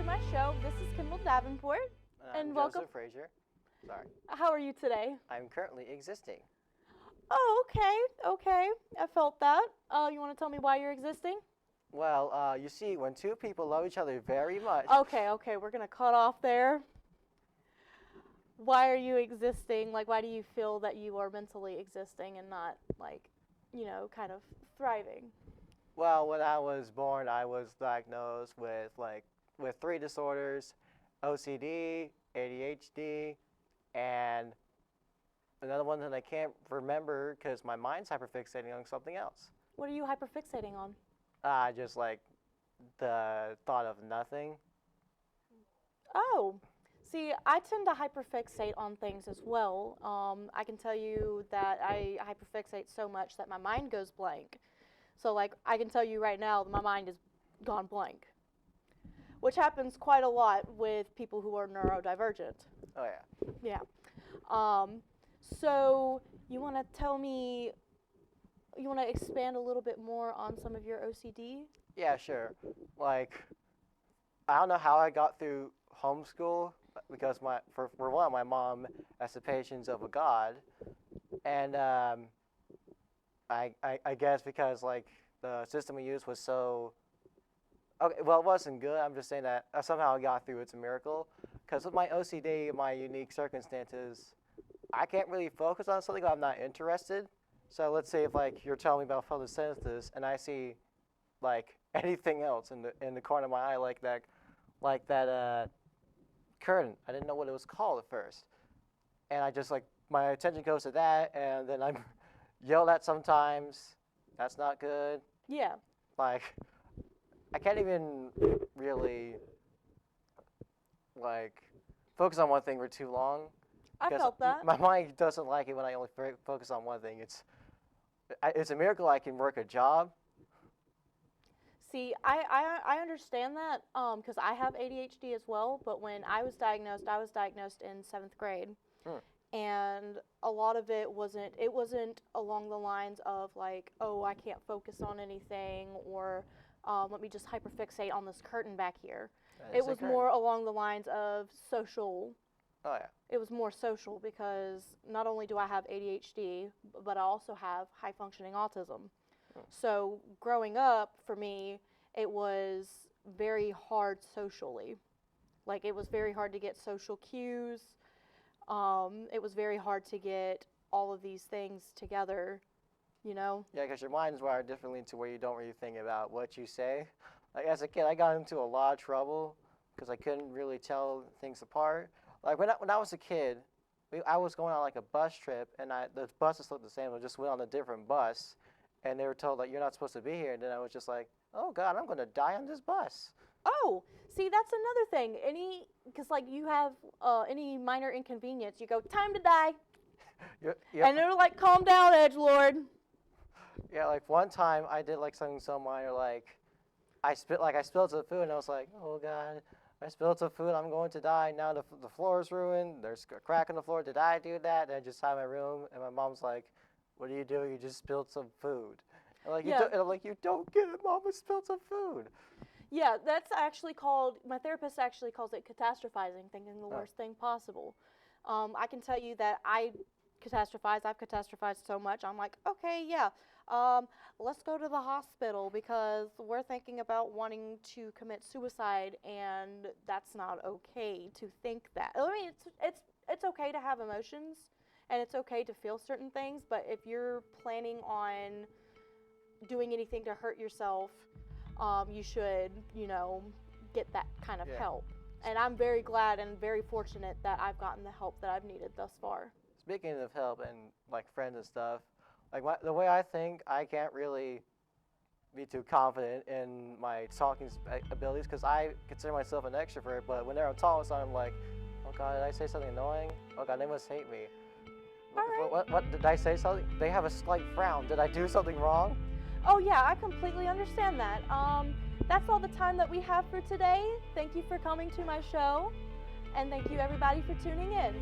my show. This is Kendel Davenport. I'm welcome. Joseph Frazier. Sorry. How are you today? I'm currently existing. Oh, okay. I felt that. You want to tell me why you're existing? Well, you see, when two people love each other very much. Okay, we're going to cut off there. Why are you existing? Like, why do you feel that you are mentally existing and not, like, kind of thriving? Well, when I was born, I was diagnosed with three disorders: OCD, ADHD, and another one that I can't remember because my mind's hyperfixating on something else. What are you hyperfixating on? Just like the thought of nothing. Oh, see, I tend to hyperfixate on things as well. I can tell you that I hyperfixate so much that my mind goes blank. So, like, I can tell you right now that my mind is gone blank, which happens quite a lot with people who are neurodivergent. Oh, yeah. Yeah. So, you want to expand a little bit more on some of your OCD? Yeah, sure. Like, I don't know how I got through homeschool because for one, my mom has the patience of a god, and I guess because like the system we used was so okay. Well, it wasn't good. I'm just saying that somehow I got through. It's a miracle. Because with my OCD, my unique circumstances, I can't really focus on something if I'm not interested. So let's say if like you're telling me about photosynthesis and I see like anything else in the corner of my eye like that curtain. I didn't know what it was called at first, and I just like my attention goes to that, and then I'm yelled at sometimes. That's not good. Yeah. Like I can't even really like focus on one thing for too long. I felt that. My mind doesn't like it when I only focus on one thing. It's a miracle I can work a job. See, I understand that because I have ADHD as well, but when I was diagnosed in 7th grade. And a lot of it wasn't along the lines of like, oh, I can't focus on anything, or let me just hyperfixate on this curtain back here. It was more along the lines of social. Oh, yeah. It was more social because not only do I have ADHD, but I also have high-functioning autism. So growing up, for me, it was very hard socially. Like, it was very hard to get social cues. It was very hard to get all of these things together, Yeah, because your mind's wired differently to where you don't really think about what you say. Like, as a kid, I got into a lot of trouble because I couldn't really tell things apart. Like, when I was a kid, I was going on, like, a bus trip, and the buses looked the same. I just went on a different bus, and they were told, like, you're not supposed to be here. And then I was just like, oh, God, I'm going to die on this bus. Oh, see, that's another thing. Because, like, you have any minor inconvenience, you go, time to die. Yep. And they're like, calm down, edgelord. Yeah, like, one time I did, like, something so minor, like, I spilled some food, and I was like, oh, God, I spilled some food, I'm going to die. Now the floor is ruined. There's a crack in the floor. Did I do that? And I just hid in my room, and my mom's like, what do? You just spilled some food. And like, I'm like, you don't get it, Mom, I spilled some food. Yeah, that's actually my therapist actually calls it catastrophizing, thinking the worst thing possible. I can tell you that I've catastrophized so much, I'm like, okay, yeah, let's go to the hospital because we're thinking about wanting to commit suicide, and that's not okay to think that. I mean, it's okay to have emotions, and it's okay to feel certain things, but if you're planning on doing anything to hurt yourself, you should, get that kind of help. And I'm very glad and very fortunate that I've gotten the help that I've needed thus far. Speaking of help and like friends and stuff, like the way I think, I can't really be too confident in my talking abilities because I consider myself an extrovert. But whenever I'm talking with someone, I'm like, oh God, did I say something annoying? Oh God, they must hate me. All right. What did I say something? They have a slight frown. Did I do something wrong? Oh yeah, I completely understand that. That's all the time that we have for today. Thank you for coming to my show, and thank you everybody for tuning in.